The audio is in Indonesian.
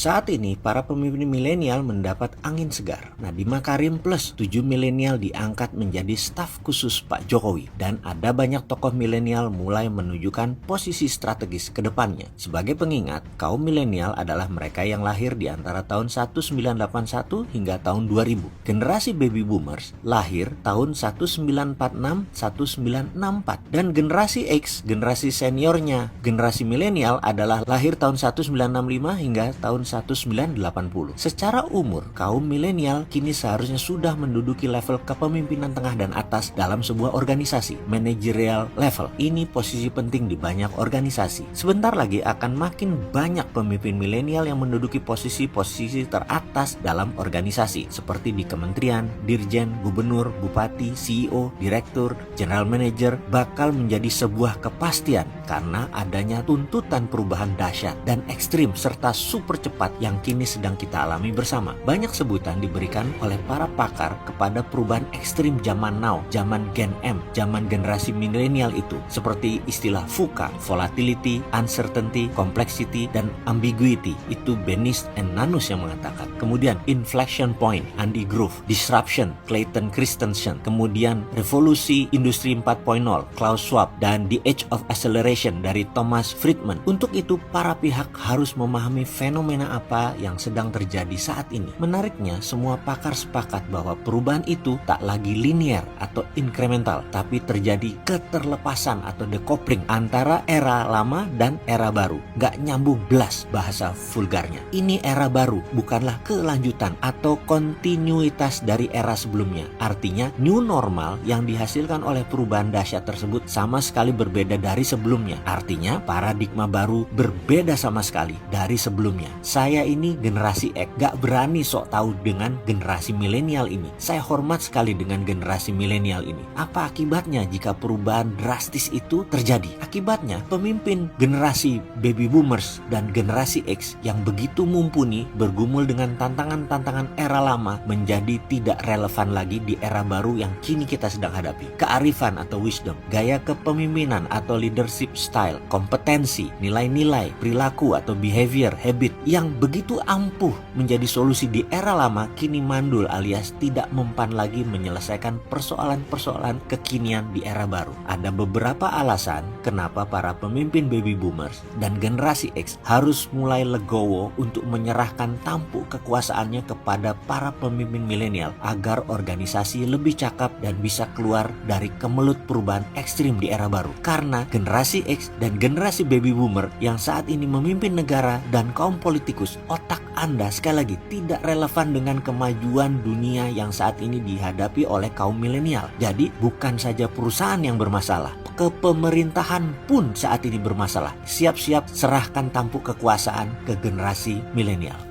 Saat ini, para pemimpin milenial mendapat angin segar. Nadiem Makarim plus 7 milenial diangkat menjadi staf khusus Pak Jokowi. Dan ada banyak tokoh milenial mulai menunjukkan posisi strategis ke depannya. Sebagai pengingat, kaum milenial adalah mereka yang lahir di antara tahun 1981 hingga tahun 2000. Generasi baby boomers lahir tahun 1946-1964. Dan generasi X, generasi seniornya, generasi milenial adalah lahir tahun 1965 hingga tahun 1980. Secara umur, kaum milenial kini seharusnya sudah menduduki level kepemimpinan tengah dan atas dalam sebuah organisasi, managerial level. Ini posisi penting di banyak organisasi. Sebentar lagi akan makin banyak pemimpin milenial yang menduduki posisi-posisi teratas dalam organisasi, seperti di kementerian, dirjen, gubernur, bupati, CEO, direktur, general manager, bakal menjadi sebuah kepastian karena adanya tuntutan perubahan dahsyat dan ekstrim serta super cepat yang kini sedang kita alami bersama. Banyak sebutan diberikan oleh para pakar kepada perubahan ekstrim zaman now, zaman Gen M, zaman generasi milenial itu, seperti istilah VUCA, volatility, uncertainty, complexity, dan ambiguity. Itu Benis and Nanus yang mengatakan. Kemudian inflection point, Andy Grove, disruption, Clayton Christensen, kemudian revolusi industri 4.0, Klaus Schwab, dan the age of acceleration dari Thomas Friedman. Untuk itu, para pihak harus memahami fenomena apa yang sedang terjadi saat ini. Menariknya, semua pakar sepakat bahwa perubahan itu tak lagi linear atau incremental, tapi terjadi keterlepasan atau decoupling antara era lama dan era baru. Gak nyambung belas bahasa vulgarnya. Ini era baru, bukanlah kelanjutan atau kontinuitas dari era sebelumnya. Artinya, new normal yang dihasilkan oleh perubahan dahsyat tersebut sama sekali berbeda dari sebelumnya. Artinya, paradigma baru berbeda sama sekali dari sebelumnya. Saya ini generasi X, gak berani sok tahu dengan generasi milenial ini. Saya hormat sekali dengan generasi milenial ini. Apa akibatnya jika perubahan drastis itu terjadi? Akibatnya, pemimpin generasi baby boomers dan generasi X yang begitu mumpuni bergumul dengan tantangan-tantangan era lama menjadi tidak relevan lagi di era baru yang kini kita sedang hadapi. Kearifan atau wisdom, gaya kepemimpinan atau leadership style, kompetensi, nilai-nilai, perilaku atau behavior, habit yang begitu ampuh menjadi solusi di era lama kini mandul alias tidak mempan lagi menyelesaikan persoalan-persoalan kekinian di era baru. Ada beberapa alasan kenapa para pemimpin baby boomers dan generasi X harus mulai legowo untuk menyerahkan tampuk kekuasaannya kepada para pemimpin milenial agar organisasi lebih cakap dan bisa keluar dari kemelut perubahan ekstrim di era baru. Karena generasi X dan generasi baby boomer yang saat ini memimpin negara dan kaum politikus, otak Anda sekali lagi tidak relevan dengan kemajuan dunia yang saat ini dihadapi oleh kaum milenial. Jadi bukan saja perusahaan yang bermasalah, kepemerintahan pun saat ini bermasalah. Siap-siap serahkan tampuk kekuasaan ke generasi milenial.